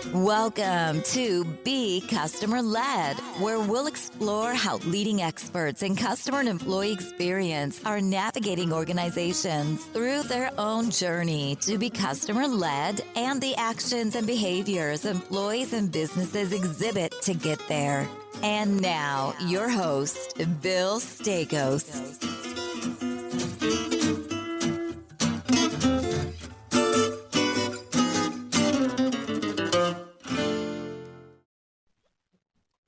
Welcome to Be Customer Led, where we'll explore how leading experts in customer and employee experience are navigating organizations through their own journey to be customer led and the actions and behaviors employees and businesses exhibit to get there. And now, your host, Bill Stakos.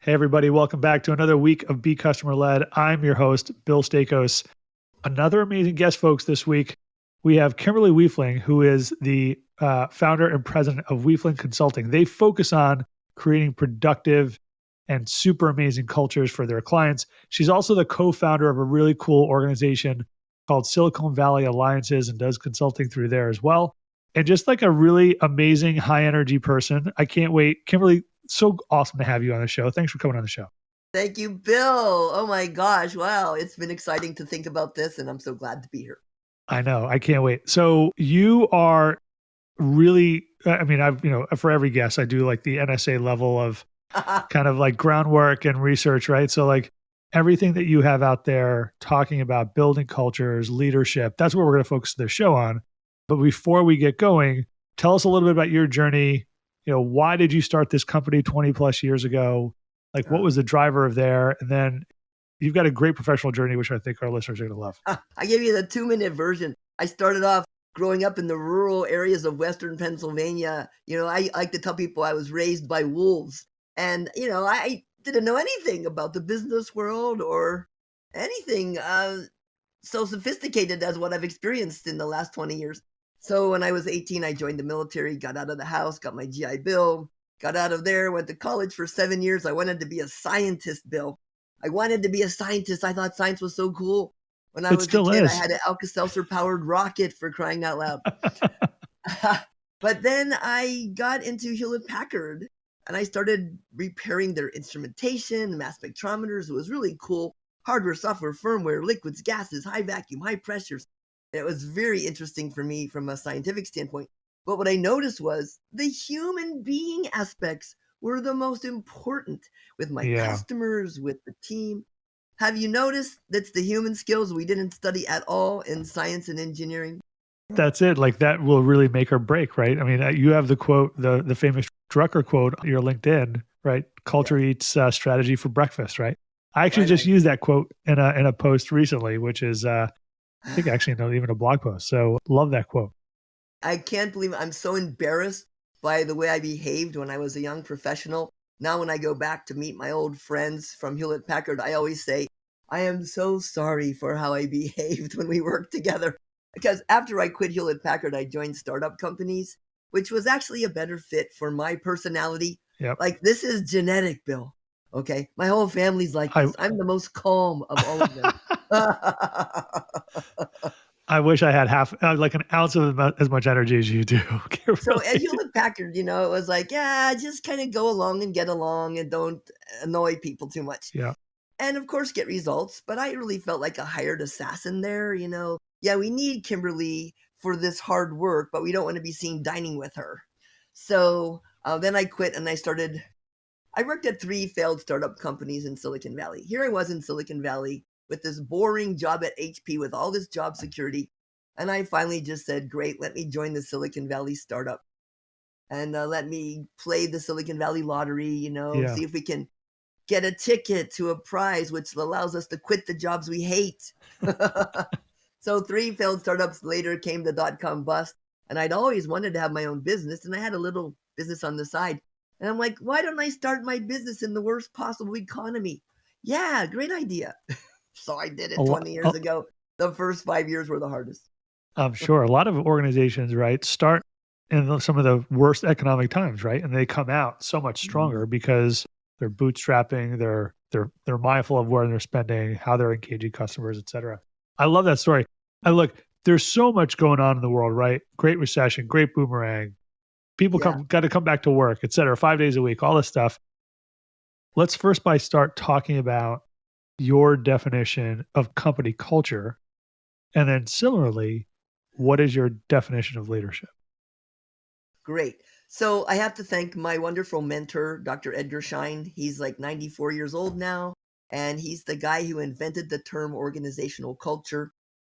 Hey, everybody. Welcome back to another week of Be Customer Led. I'm your host, Bill Stakos. Another amazing guest, folks, this week. We have Kimberly Wiefling, who is the founder and president of Wiefling Consulting. They focus on creating productive and super amazing cultures for their clients. She's also the co-founder of a really cool organization called Silicon Valley Alliances and does consulting through there as well. And just like a really amazing high energy person. I can't wait. Kimberly, so awesome to have you on the show. Thanks for coming on the show. Thank you, Bill. Oh my gosh. Wow. It's been exciting to think about this, and I'm so glad to be here. I know. I can't wait. So you are really, for every guest, I do like the NSA level of kind of like groundwork and research, right? So like everything that you have out there talking about building cultures, leadership, that's what we're going to focus the show on. But before we get going, tell us a little bit about your journey. Why did you start this company 20 plus years ago? Like, what was the driver of there? And then you've got a great professional journey, which I think our listeners are going to love. I gave you the 2-minute version. I started off growing up in the rural areas of Western Pennsylvania. I like to tell people I was raised by wolves. And, I didn't know anything about the business world or anything so sophisticated as what I've experienced in the last 20 years. So when I was 18, I joined the military, got out of the house, got my GI Bill, got out of there, went to college for 7 years. I wanted to be a scientist, Bill. I wanted to be a scientist. I thought science was so cool. When I was a kid, I had an Alka-Seltzer-powered rocket, for crying out loud. But then I got into Hewlett-Packard, and I started repairing their instrumentation, mass spectrometers. It was really cool. Hardware, software, firmware, liquids, gases, high vacuum, high pressures. It was very interesting for me from a scientific standpoint. But what I noticed was the human being aspects were the most important with my customers, with the team. Have you noticed that's the human skills we didn't study at all in science and engineering? That's it. Like that will really make or break, right? I mean, you have the quote, the famous Drucker quote on your LinkedIn, right? Culture eats strategy for breakfast, right? I actually just used that quote in a post recently, which is I think actually not even a blog post. So love that quote. I can't believe I'm so embarrassed by the way I behaved when I was a young professional. Now, when I go back to meet my old friends from Hewlett Packard, I always say, I am so sorry for how I behaved when we worked together. Because after I quit Hewlett Packard, I joined startup companies, which was actually a better fit for my personality. Yep. Like, this is genetic, Bill. Okay. My whole family's like this. I'm the most calm of all of them. I wish I had like an ounce of as much energy as you do. So at Hewlett Packard, it was like, just kind of go along and get along and don't annoy people too much. Yeah. And of course, get results. But I really felt like a hired assassin there. Yeah, we need Kimberly for this hard work, but we don't want to be seen dining with her. So then I quit and I worked at 3 failed startup companies in Silicon Valley. Here I was in Silicon Valley with this boring job at HP with all this job security. And I finally just said, great, let me join the Silicon Valley startup. And let me play the Silicon Valley lottery, see if we can get a ticket to a prize, which allows us to quit the jobs we hate. So 3 failed startups later came the dot-com bust. And I'd always wanted to have my own business. And I had a little business on the side. And I'm like, why don't I start my business in the worst possible economy? Yeah, great idea. So I did it 20 years ago. The first 5 years were the hardest. I'm sure. A lot of organizations, right, start in some of the worst economic times, right? And they come out so much stronger because they're bootstrapping, they're mindful of where they're spending, how they're engaging customers, et cetera. I love that story. And look, there's so much going on in the world, right? Great recession, great boomerang. People got to come back to work, et cetera, 5 days a week, all this stuff. Let's first start talking about your definition of company culture. And then similarly, what is your definition of leadership? Great. So I have to thank my wonderful mentor, Dr. Edgar Schein. He's like 94 years old now, and he's the guy who invented the term organizational culture.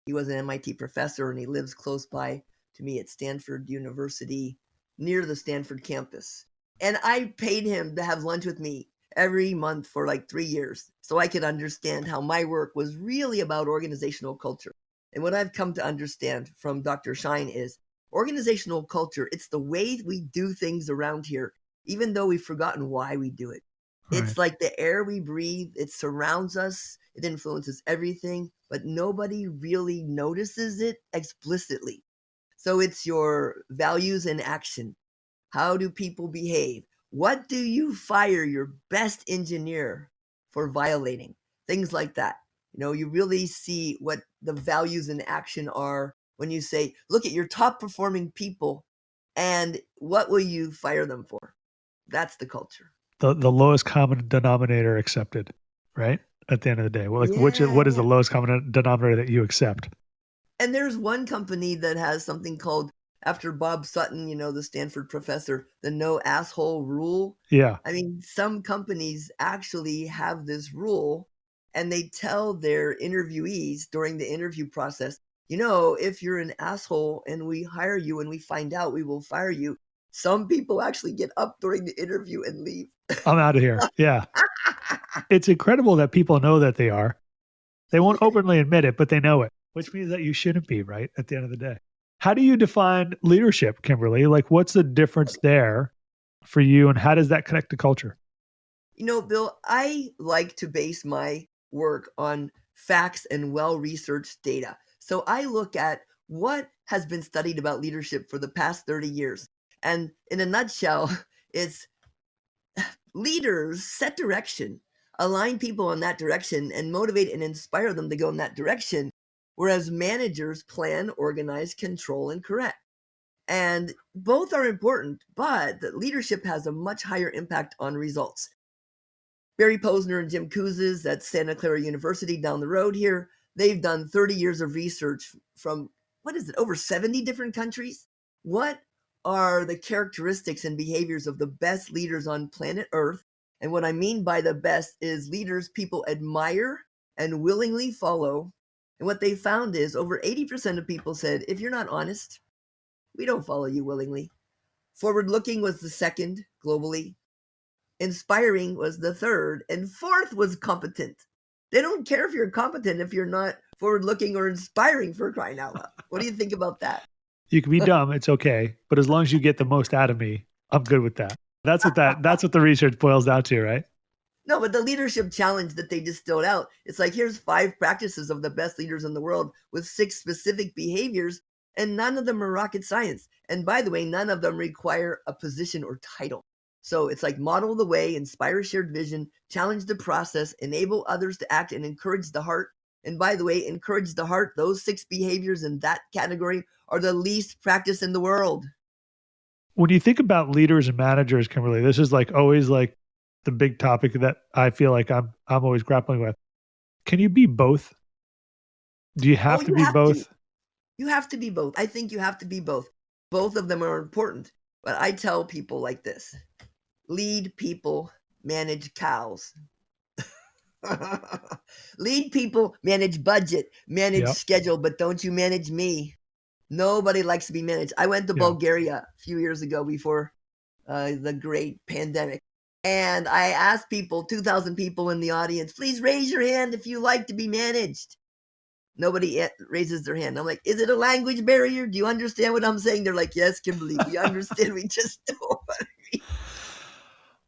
He was an MIT professor, and he lives close by to me at Stanford University, near the Stanford campus. And I paid him to have lunch with me every month for like 3 years so I could understand how my work was really about organizational culture. And what I've come to understand from Dr. Schein is organizational culture, it's the way we do things around here, even though we've forgotten why we do it. Right. It's like the air we breathe, it surrounds us, it influences everything, but nobody really notices it explicitly. So it's your values in action. How do people behave? What do you fire your best engineer for violating? Things like that. You really see what the values in action are when you say, look at your top performing people and what will you fire them for? That's the culture. The lowest common denominator accepted, right? At the end of the day, well, like what is the lowest common denominator that you accept? And there's one company that has something called, after Bob Sutton, the Stanford professor, the no asshole rule. Yeah. I mean, some companies actually have this rule, and they tell their interviewees during the interview process, if you're an asshole and we hire you and we find out, we will fire you. Some people actually get up during the interview and leave. I'm out of here. Yeah. It's incredible that people know that they are. They won't openly admit it, but they know it, which means that you shouldn't be, right? At the end of the day. How do you define leadership, Kimberly? Like, what's the difference there for you, and how does that connect to culture? Bill, I like to base my work on facts and well-researched data. So I look at what has been studied about leadership for the past 30 years. And in a nutshell, it's leaders set direction, align people in that direction, and motivate and inspire them to go in that direction, whereas managers plan, organize, control, and correct. And both are important, but leadership has a much higher impact on results. Barry Posner and Jim Kouzes at Santa Clara University down the road here, they've done 30 years of research from, over 70 different countries? What are the characteristics and behaviors of the best leaders on planet Earth? And what I mean by the best is leaders people admire and willingly follow. And what they found is over 80% of people said, if you're not honest, we don't follow you willingly. Forward-looking was the second globally. Inspiring was the third. And fourth was competent. They don't care if you're competent if you're not forward-looking or inspiring, for crying out loud. What do you think about that? You can be dumb, it's okay. But as long as you get the most out of me, I'm good with that. That's what the research boils down to, right? No, but the leadership challenge that they distilled out, it's like, here's 5 practices of the best leaders in the world with 6 specific behaviors, and none of them are rocket science. And by the way, none of them require a position or title. So it's like model the way, inspire shared vision, challenge the process, enable others to act, and encourage the heart. And by the way, encourage the heart, those 6 behaviors in that category are the least practiced in the world. When you think about leaders and managers, Kimberly, this is always the big topic that I feel like I'm always grappling with. Can you be both? Do you have to be both? You have to be both. I think you have to be both. Both of them are important. But I tell people like this: lead people, manage cows. Lead people, manage budget, manage schedule, but don't you manage me. Nobody likes to be managed. I went to Bulgaria a few years ago before the great pandemic. And I asked people, 2,000 people in the audience, please raise your hand if you like to be managed. Nobody raises their hand. I'm like, is it a language barrier? Do you understand what I'm saying? They're like, yes, Kimberly, we understand. We just don't want to be.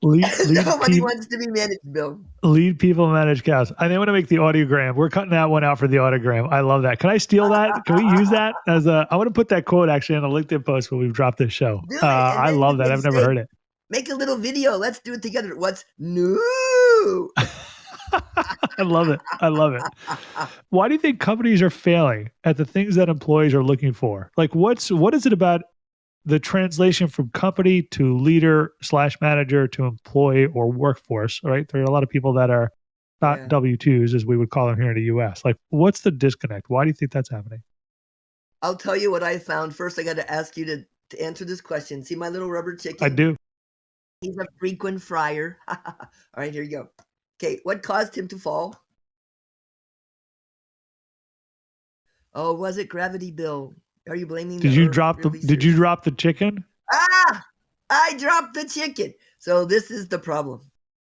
Nobody wants to be managed, Bill. Lead people, manage cows. I think I want to make the audiogram. We're cutting that one out for the audiogram. I love that. Can I steal that? Can we use that as I want to put that quote actually on a LinkedIn post when we've dropped this show. I love that. I've never heard it. Make a little video. Let's do it together. What's new? I love it. I love it. Why do you think companies are failing at the things that employees are looking for? What is it about the translation from company to leader / manager to employee or workforce, right? There are a lot of people that are not W-2s, as we would call them here in the US. What's the disconnect? Why do you think that's happening? I'll tell you what I found. First, I got to ask you to to answer this question. See my little rubber I chicken? do. He's a frequent fryer. All right, here you go. Okay, what caused him to fall? Oh, was it gravity, Bill? Are you blaming the Earth? Really Did you seriously? drop the chicken? Ah, I dropped the chicken. So this is the problem.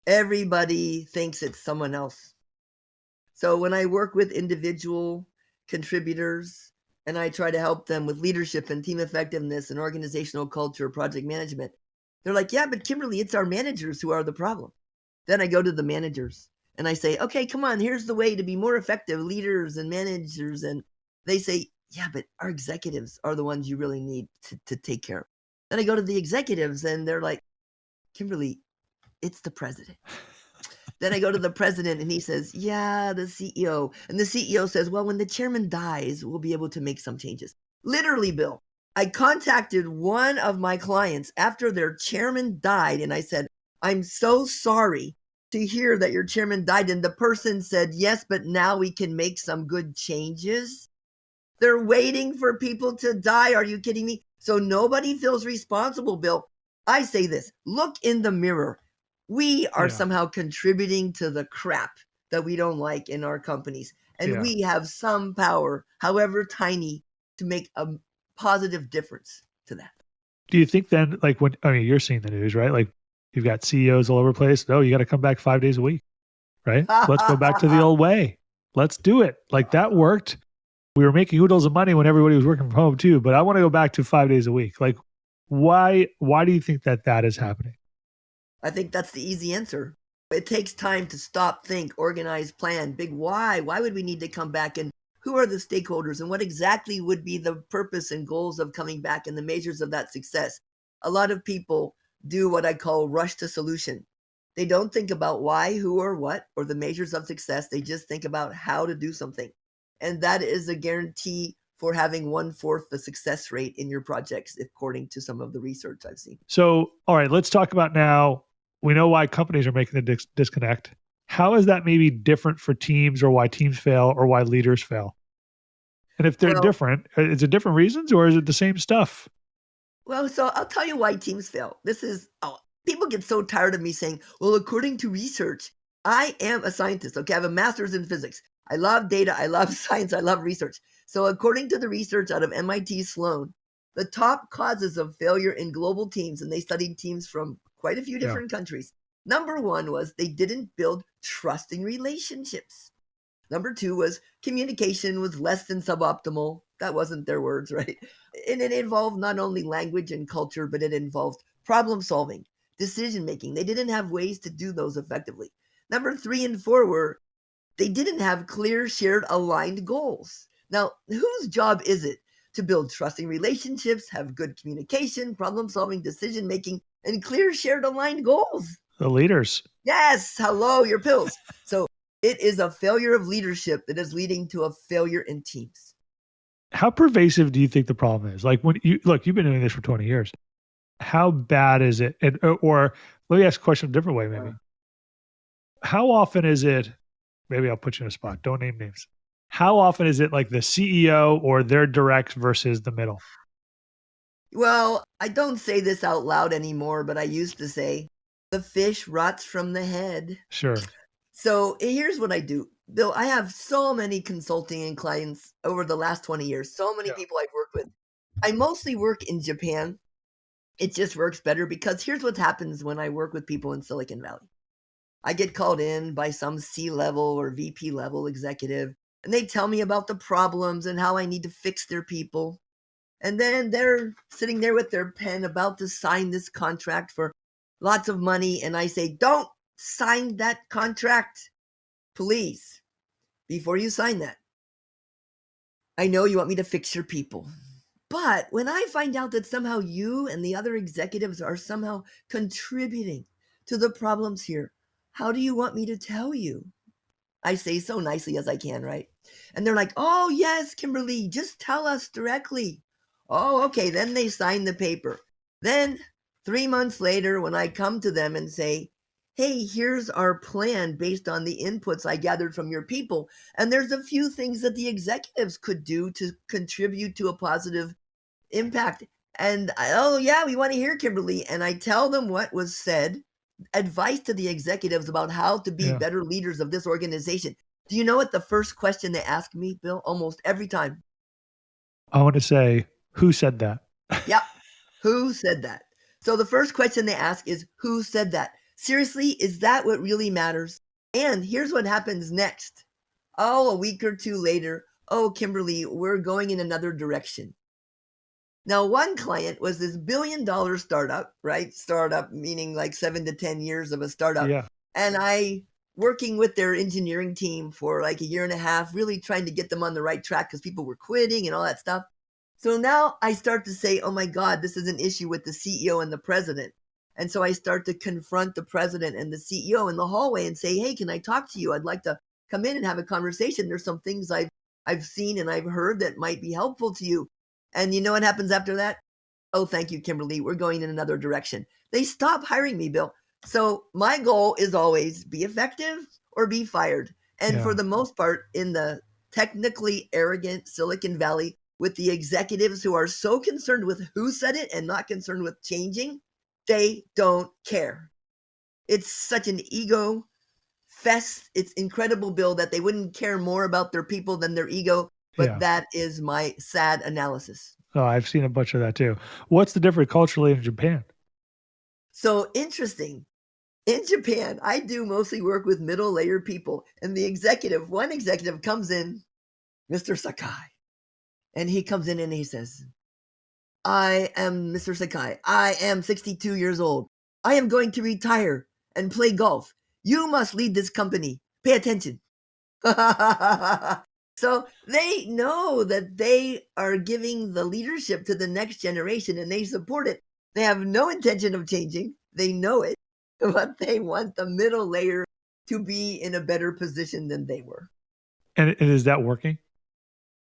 Everybody thinks it's someone else. So when I work with individual contributors and I try to help them with leadership and team effectiveness and organizational culture, project management, they're like, yeah, but Kimberly, it's our managers who are the problem. Then I go to the managers and I say, okay, come on, here's the way to be more effective leaders and managers. And they say, yeah, but our executives are the ones you really need to take care of. Then I go to the executives and they're like, Kimberly, it's the president. Then I go to the president and he says, yeah, the CEO. And the CEO says, well, when the chairman dies, we'll be able to make some changes. Literally, Bill, I contacted one of my clients after their chairman died. And I said, I'm so sorry to hear that your chairman died. And the person said, yes, but now we can make some good changes. They're waiting for people to die. Are you kidding me? So nobody feels responsible, Bill. I say this, look in the mirror. We are somehow contributing to the crap that we don't like in our companies. And we have some power, however tiny, to make a positive difference to that. Do you think then, like you're seeing the news, right? Like you've got CEOs all over the place. Oh, you got to come back 5 days a week, right? Let's go back to the old way. Let's do it. Like that worked. We were making oodles of money when everybody was working from home too, but I want to go back to 5 days a week. Like why do you think that is happening? I think that's the easy answer. It takes time to stop, think, organize, plan. Big why. Why would we need to come back? And who are the stakeholders? And what exactly would be the purpose and goals of coming back and the measures of that success? A lot of people do what I call rush to solution. They don't think about why, who, or what, or the measures of success. They just think about how to do something. And that is a guarantee for having 1/4 the success rate in your projects, according to some of the research I've seen. So, all right, let's talk about now. We know why companies are making the disconnect. How is that maybe different for teams, or why teams fail, or why leaders fail? And if they're different, is it different reasons, or is it the same stuff? Well, so I'll tell you why teams fail. People get so tired of me saying, well, according to research, I am a scientist. Okay, I have a master's in physics. I love data. I love science. I love research. So according to the research out of MIT Sloan, the top causes of failure in global teams, and they studied teams from quite a few different countries. Number one was they didn't build trusting relationships. Number two was communication was less than suboptimal. That wasn't their words, right? And it involved not only language and culture, but it involved problem solving, decision making. They didn't have ways to do those effectively. Number 3 and 4 were they didn't have clear, shared, aligned goals. Now, whose job is it to build trusting relationships, have good communication, problem solving, decision making, and clear, shared, aligned goals? The leaders. Yes. Hello, your pills. So it is a failure of leadership that is leading to a failure in teams. How pervasive do you think the problem is? Like you've been doing this for 20 years. How bad is it? Or let me ask a question a different way, maybe. How often is it, maybe I'll put you in a spot, don't name names. How often is it like the CEO or their directs versus the middle? Well, I don't say this out loud anymore, but I used to say, the fish rots from the head. Sure. So here's what I do. Bill, I have so many consulting and clients over the last 20 years, so many people I've worked with. I mostly work in Japan. It just works better because here's what happens when I work with people in Silicon Valley. I get called in by some C-level or VP level executive, and they tell me about the problems and how I need to fix their people. And then they're sitting there with their pen about to sign this contract for lots of money. And I say, don't sign that contract, please, before you sign that. I know you want me to fix your people. But when I find out that somehow you and the other executives are somehow contributing to the problems here, how do you want me to tell you? I say so nicely as I can, right? And they're like, oh, yes, Kimberly, just tell us directly. Oh, okay. Then they sign the paper. Then 3 months later, when I come to them and say, hey, here's our plan based on the inputs I gathered from your people. And there's a few things that the executives could do to contribute to a positive impact. And oh, yeah, we want to hear Kimberly. And I tell them what was said, advice to the executives about how to be Yeah. better leaders of this organization. Do you know what the first question they ask me, Bill? Almost every time. I want to say, who said that? Yep. Who said that? So the first question they ask is, who said that? Seriously, is that what really matters? And here's what happens next. Oh, a week or two later, oh, Kimberly, we're going in another direction. Now, one client was this $1 billion startup, right? Startup meaning like 7 to 10 years of a startup. Yeah. And I working with their engineering team for like a year and a half, really trying to get them on the right track because people were quitting and all that stuff. So now I start to say, oh my God, this is an issue with the CEO and the president. And so I start to confront the president and the CEO in the hallway and say, hey, can I talk to you? I'd like to come in and have a conversation. There's some things I've seen and I've heard that might be helpful to you. And you know what happens after that? Oh, thank you, Kimberly. We're going in another direction. They stop hiring me, Bill. So my goal is always be effective or be fired. And for Yeah. the most part, in the technically arrogant Silicon Valley, with the executives who are so concerned with who said it and not concerned with changing, they don't care. It's such an ego fest. It's incredible, Bill, that they wouldn't care more about their people than their ego. But Yeah. that is my sad analysis. Oh, I've seen a bunch of that too. What's the difference culturally in Japan? So interesting. In Japan, I do mostly work with middle layer people. And one executive comes in, Mr. Sakai, and he comes in and he says, I am Mr. Sakai. I am 62 years old. I am going to retire and play golf. You must lead this company. Pay attention. So they know that they are giving the leadership to the next generation and they support it. They have no intention of changing. They know it, but they want the middle layer to be in a better position than they were. And is that working?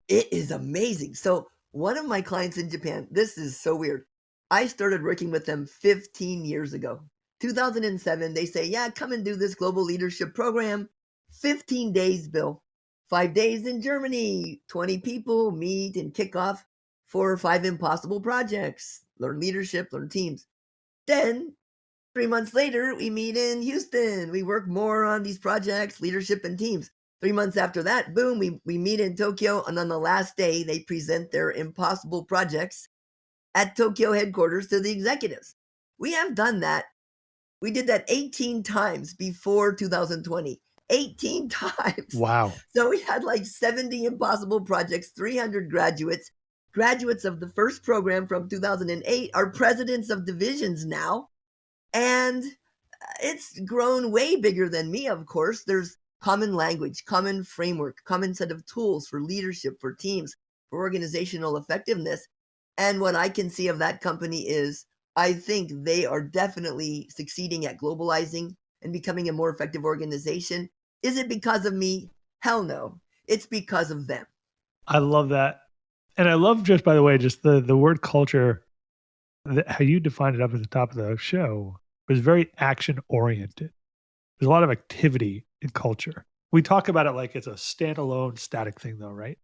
It is amazing. So one of my clients in Japan, this is so weird. I started working with them 15 years ago. 2007, they say, yeah, come and do this global leadership program. 15 days, Bill. 5 days in Germany, 20 people meet and kick off 4 or 5 impossible projects, learn leadership, learn teams. Then 3 months later, we meet in Houston. We work more on these projects, leadership and teams. 3 months after that, boom, we meet in Tokyo. And on the last day, they present their impossible projects at Tokyo headquarters to the executives. We have done that. We did that 18 times before 2020. 18 times. Wow. So we had like 70 impossible projects, 300 graduates. Graduates of the first program from 2008 are presidents of divisions now. And it's grown way bigger than me, of course. There's common language, common framework, common set of tools for leadership, for teams, for organizational effectiveness. And what I can see of that company is I think they are definitely succeeding at globalizing and becoming a more effective organization. Is it because of me? Hell no. It's because of them. I love that. And I love, just by the way, just the word culture, how you defined it up at the top of the show was very action oriented. There's a lot of activity in culture. We talk about it like it's a standalone static thing though, right?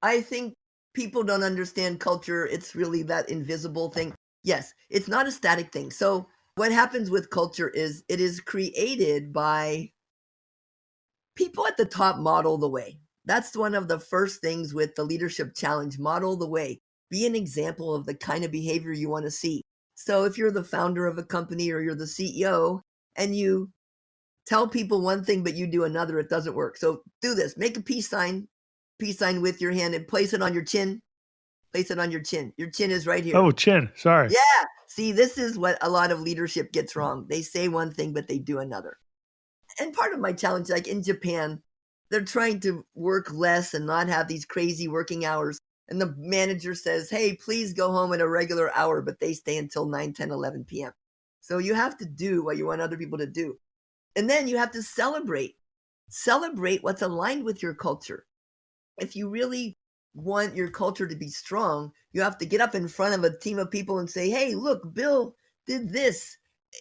I think people don't understand culture. It's really that invisible thing. Yes, it's not a static thing. So what happens with culture is it is created by people at the top model the way. That's one of the first things with the leadership challenge, model the way. Be an example of the kind of behavior you want to see. So if you're the founder of a company or you're the CEO and you tell people one thing but you do another, it doesn't work. So do this. Make a peace sign with your hand and place it on your chin. Place it on your chin. Your chin is right here. Oh, chin. Sorry. Yeah. See, this is what a lot of leadership gets wrong. They say one thing, but they do another. And part of my challenge, like in Japan, they're trying to work less and not have these crazy working hours. And the manager says, hey, please go home at a regular hour, but they stay until 9, 10, 11 p.m. So you have to do what you want other people to do. And then you have to celebrate what's aligned with your culture. If you really want your culture to be strong, you have to get up in front of a team of people and say, hey, look, Bill did this.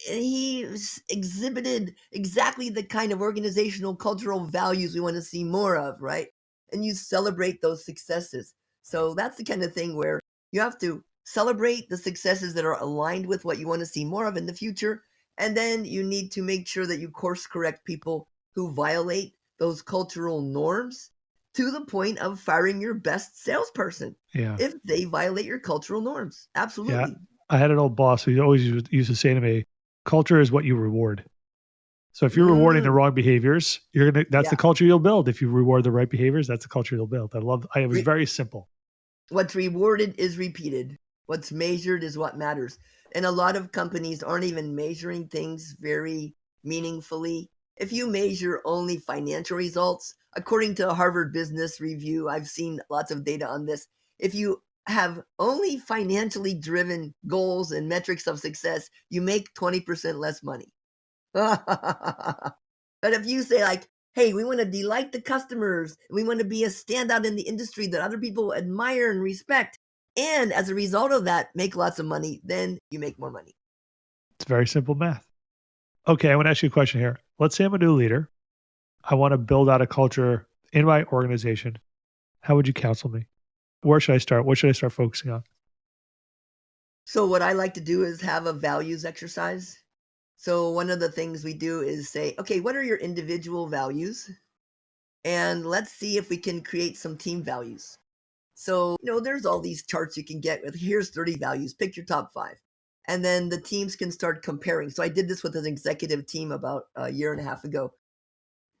He exhibited exactly the kind of organizational cultural values we want to see more of, right? And you celebrate those successes. So that's the kind of thing where you have to celebrate the successes that are aligned with what you want to see more of in the future. And then you need to make sure that you course correct people who violate those cultural norms to the point of firing your best salesperson Yeah. if they violate your cultural norms. Yeah. Absolutely. I had an old boss who always used to say to me, culture is what you reward. So if you're rewarding the Mm, wrong behaviors, that's the yeah. culture you'll build. If you reward the right behaviors, that's the culture you'll build. It was Re- very simple. What's rewarded is repeated. What's measured is what matters. And a lot of companies aren't even measuring things very meaningfully. If you measure only financial results, according to Harvard Business Review, I've seen lots of data on this. If you have only financially driven goals and metrics of success, you make 20% less money. But if you say, like, hey, we want to delight the customers, we want to be a standout in the industry that other people admire and respect, and as a result of that, make lots of money, then you make more money. It's very simple math. Okay, I want to ask you a question here. Let's say I'm a new leader. I want to build out a culture in my organization. How would you counsel me? Where should I start? What should I start focusing on? So, what I like to do is have a values exercise. So, one of the things we do is say, okay, what are your individual values? And let's see if we can create some team values. So, there's all these charts you can get with here's 30 values, pick your top 5. And then the teams can start comparing. So I did this with an executive team about a year and a half ago.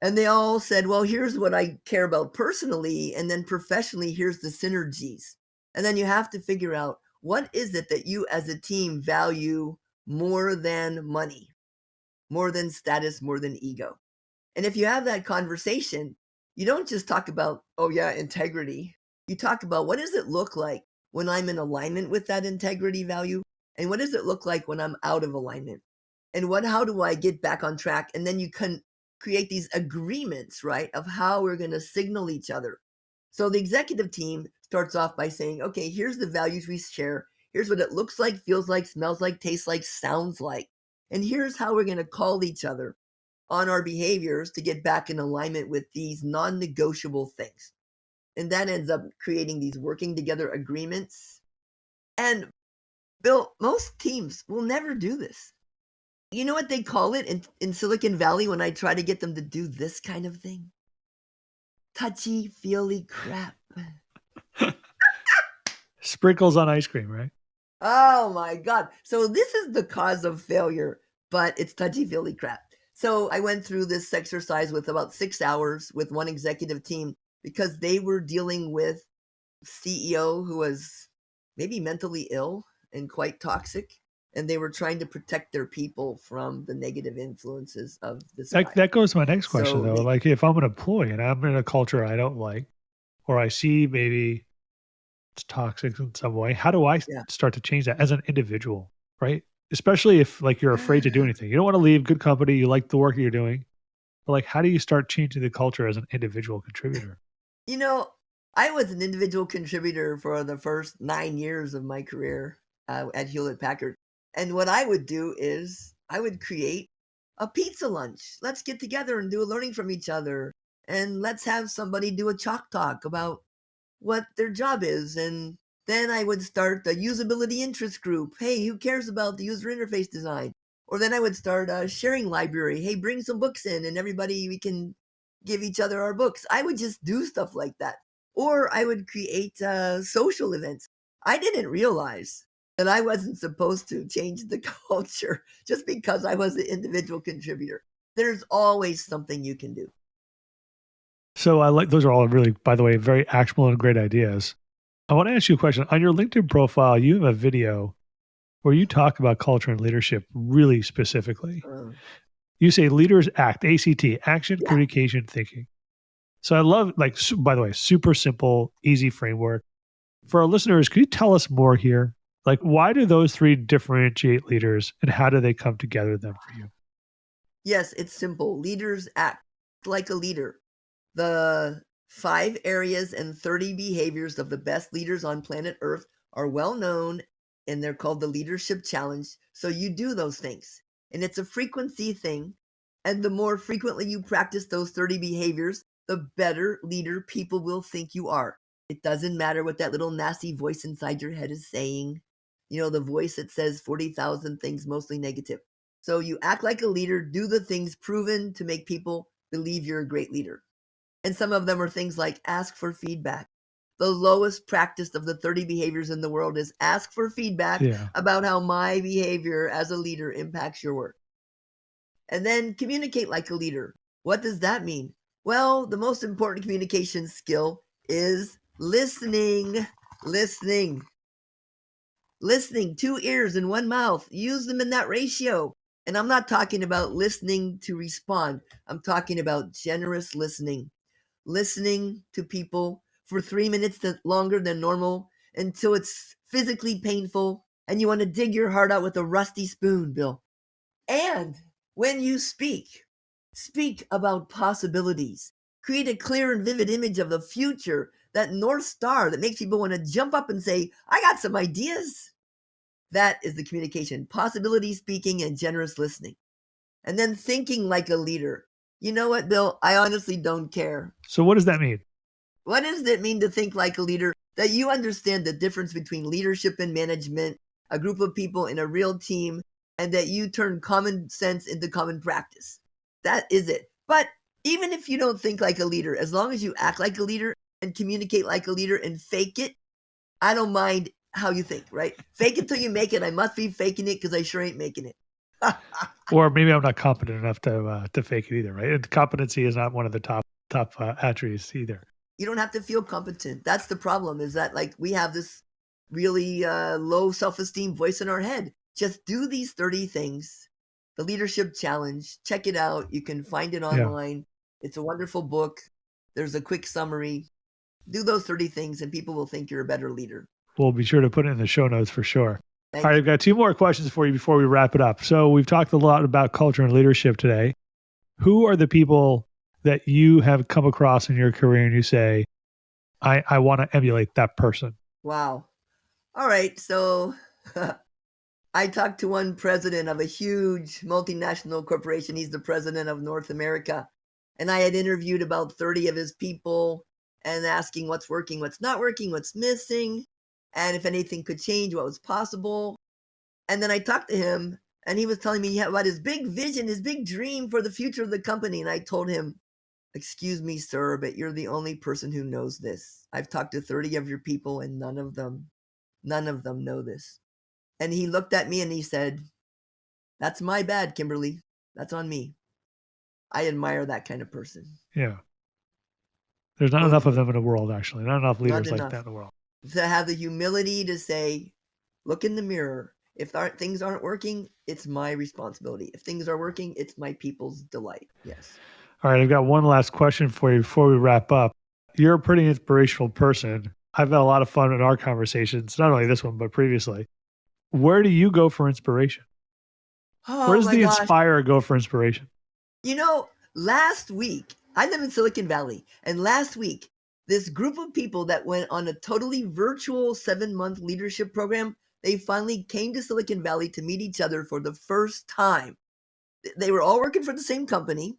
And they all said, well, here's what I care about personally. And then professionally, here's the synergies. And then you have to figure out what is it that you as a team value more than money, more than status, more than ego. And if you have that conversation, you don't just talk about, oh, yeah, integrity. You talk about what does it look like when I'm in alignment with that integrity value? And what does it look like when I'm out of alignment? And how do I get back on track? And then you can create these agreements, right, of how we're going to signal each other. So the executive team starts off by saying, okay, here's the values we share. Here's what it looks like, feels like, smells like, tastes like, sounds like. And here's how we're going to call each other on our behaviors to get back in alignment with these non-negotiable things. And that ends up creating these working together agreements. And Bill, most teams will never do this. You know what they call it in Silicon Valley when I try to get them to do this kind of thing? Touchy-feely crap. Sprinkles on ice cream, right? Oh my God. So this is the cause of failure, but it's touchy-feely crap. So I went through this exercise with about 6 hours with one executive team because they were dealing with CEO who was maybe mentally ill and quite toxic. And they were trying to protect their people from the negative influences of this guy. That goes to my next question, So though. Like, if I'm an employee and I'm in a culture I don't like, or I see maybe it's toxic in some way, how do I yeah. start to change that as an individual, right? Especially if like you're afraid to do anything. You don't want to leave good company. You like the work that you're doing, but like, how do you start changing the culture as an individual contributor? You know, I was an individual contributor for the first 9 years of my career at Hewlett Packard. And what I would do is I would create a pizza lunch. Let's get together and do a learning from each other. And let's have somebody do a chalk talk about what their job is. And then I would start the usability interest group. Hey, who cares about the user interface design? Or then I would start a sharing library. Hey, bring some books in and everybody, we can give each other our books. I would just do stuff like that. Or I would create social events. I didn't realize that I wasn't supposed to change the culture just because I was an individual contributor. There's always something you can do. So I like those are all really, by the way, very actionable and great ideas. I want to ask you a question. On your LinkedIn profile, you have a video where you talk about culture and leadership really specifically. Uh, You say leaders act, ACT, action, yeah. communication, thinking. So I love, like, by the way, super simple, easy framework. For our listeners, could you tell us more here? Like, why do those three differentiate leaders and how do they come together then for you? Yes, it's simple. Leaders act like a leader. The 5 areas and 30 behaviors of the best leaders on planet Earth are well known and they're called the Leadership Challenge. So you do those things. And it's a frequency thing. And the more frequently you practice those 30 behaviors, the better leader people will think you are. It doesn't matter what that little nasty voice inside your head is saying. The voice that says 40,000 things, mostly negative. So you act like a leader, do the things proven to make people believe you're a great leader. And some of them are things like ask for feedback. The lowest practice of the 30 behaviors in the world is ask for feedback about how my behavior as a leader impacts your work. And then communicate like a leader. What does that mean? Well, the most important communication skill is listening. Listening. 2 ears and 1 mouth. Use them in that ratio. And I'm not talking about listening to respond. I'm talking about generous listening. Listening to people for 3 minutes longer than normal until it's physically painful and you want to dig your heart out with a rusty spoon, Bill. And when you speak about possibilities. Create a clear and vivid image of the future, that North Star that makes people want to jump up and say, I got some ideas. That is the communication, possibility speaking and generous listening. And then thinking like a leader. You know what, Bill? I honestly don't care. So what does that mean? What does it mean to think like a leader? That you understand the difference between leadership and management, a group of people in a real team, and that you turn common sense into common practice. That is it. But even if you don't think like a leader, as long as you act like a leader and communicate like a leader and fake it, I don't mind how you think, right? Fake it till you make it. I must be faking it because I sure ain't making it. Or maybe I'm not competent enough to fake it either, right? And competency is not one of the top attributes either. You don't have to feel competent. That's the problem, is that like we have this really low self-esteem voice in our head. Just do these 30 things. The Leadership Challenge. Check it out. You can find it online. It's a wonderful book. There's a quick summary. Do those 30 things and people will think you're a better leader. We'll be sure to put it in the show notes for sure. Thank All right, I've got 2 more questions for you before we wrap it up. So we've talked a lot about culture and leadership today. Who are the people that you have come across in your career and you say, I want to emulate that person? Wow. All right. So I talked to one president of a huge multinational corporation. He's the president of North America. And I had interviewed about 30 of his people and asking what's working, what's not working, what's missing, and if anything could change, what was possible. And then I talked to him and he was telling me about his big vision, his big dream for the future of the company. And I told him, excuse me, sir, but you're the only person who knows this. I've talked to 30 of your people and none of them know this. And he looked at me and he said, that's my bad, Kimberly. That's on me. I admire that kind of person. Yeah. There's not enough of them in the world, actually. Not enough leaders like that in the world. To have the humility to say, look in the mirror. If things aren't working, it's my responsibility. If things are working, it's my people's delight. Yes. All right. I've got one last question for you before we wrap up. You're a pretty inspirational person. I've had a lot of fun in our conversations, not only this one, but previously. Where do you go for inspiration? Where does the Inspire go for inspiration? Last week, I live in Silicon Valley, and last week, this group of people that went on a totally virtual 7-month leadership program, they finally came to Silicon Valley to meet each other for the first time. They were all working for the same company,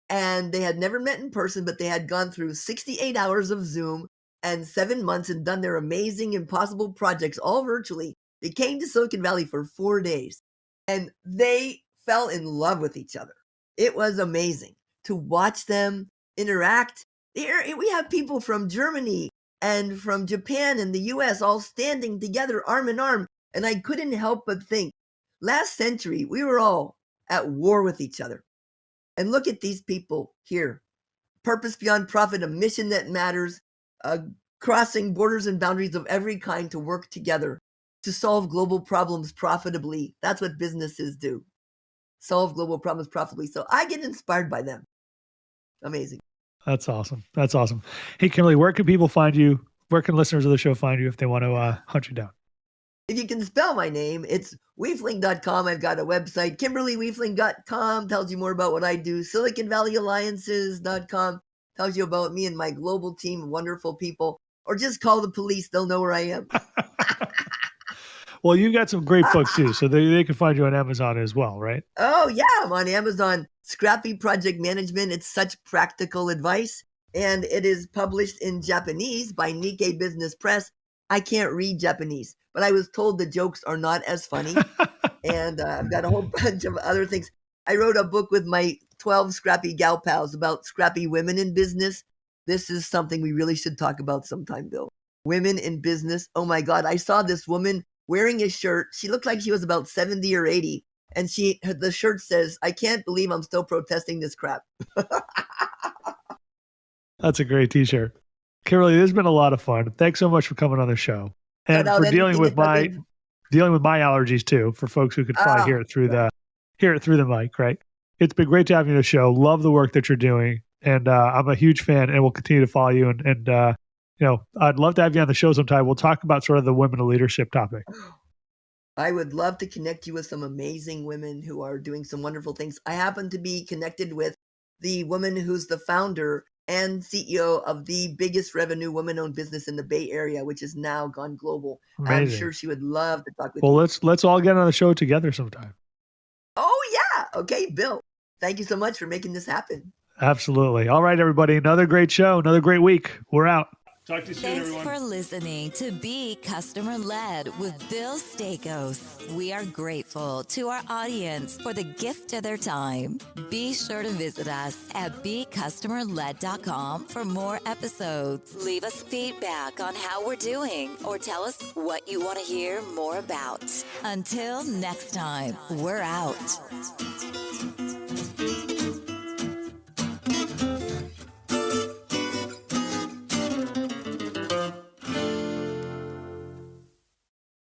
and they had never met in person, but they had gone through 68 hours of Zoom and 7 months and done their amazing, impossible projects all virtually. They came to Silicon Valley for 4 days, and they fell in love with each other. It was amazing to watch them interact. We have people from Germany and from Japan and the US all standing together arm in arm. And I couldn't help but think, last century, we were all at war with each other. And look at these people here. Purpose beyond profit, a mission that matters, crossing borders and boundaries of every kind to work together to solve global problems profitably. That's what businesses do. Solve global problems profitably. So I get inspired by them. Amazing. That's awesome. That's awesome. Hey, Kimberly, where can people find you? Where can listeners of the show find you if they want to hunt you down? If you can spell my name, it's Wiefling.com. I've got a website. KimberlyWiefling.com tells you more about what I do. SiliconValleyAlliances.com tells you about me and my global team of wonderful people. Or just call the police. They'll know where I am. Well, you got some great books too, so they can find you on Amazon as well, right? Oh, yeah. I'm on Amazon. Scrappy Project Management. It's such practical advice. and it is published in Japanese by Nikkei Business Press. I can't read Japanese, but I was told the jokes are not as funny. And I've got a whole bunch of other things. I wrote a book with my 12 scrappy gal pals about scrappy women in business. This is something we really should talk about sometime, Bill. Women in business. Oh my God. I saw this woman wearing a shirt. She looked like she was about 70 or 80. And the shirt says, "I can't believe I'm still protesting this crap." That's a great t-shirt. Kimberly, this has been a lot of fun. Thanks so much for coming on the show and for dealing with my allergies too, for folks who could probably hear it through the mic, right? It's been great to have you on the show. Love the work that you're doing. And I'm a huge fan and will continue to follow you. And I'd love to have you on the show sometime. We'll talk about sort of the women of leadership topic. I would love to connect you with some amazing women who are doing some wonderful things. I happen to be connected with the woman who's the founder and CEO of the biggest revenue woman-owned business in the Bay Area, which is now gone global. Amazing. I'm sure she would love to talk with you. Well, let's all get on the show together sometime. Oh, yeah. Okay, Bill. Thank you so much for making this happen. Absolutely. All right, everybody. Another great show. Another great week. We're out. Talk to you soon, Thanks everyone. for listening to Be Customer Led with Bill Stakos. We are grateful to our audience for the gift of their time. Be sure to visit us at becustomerled.com for more episodes. Leave us feedback on how we're doing or tell us what you want to hear more about. Until next time, we're out.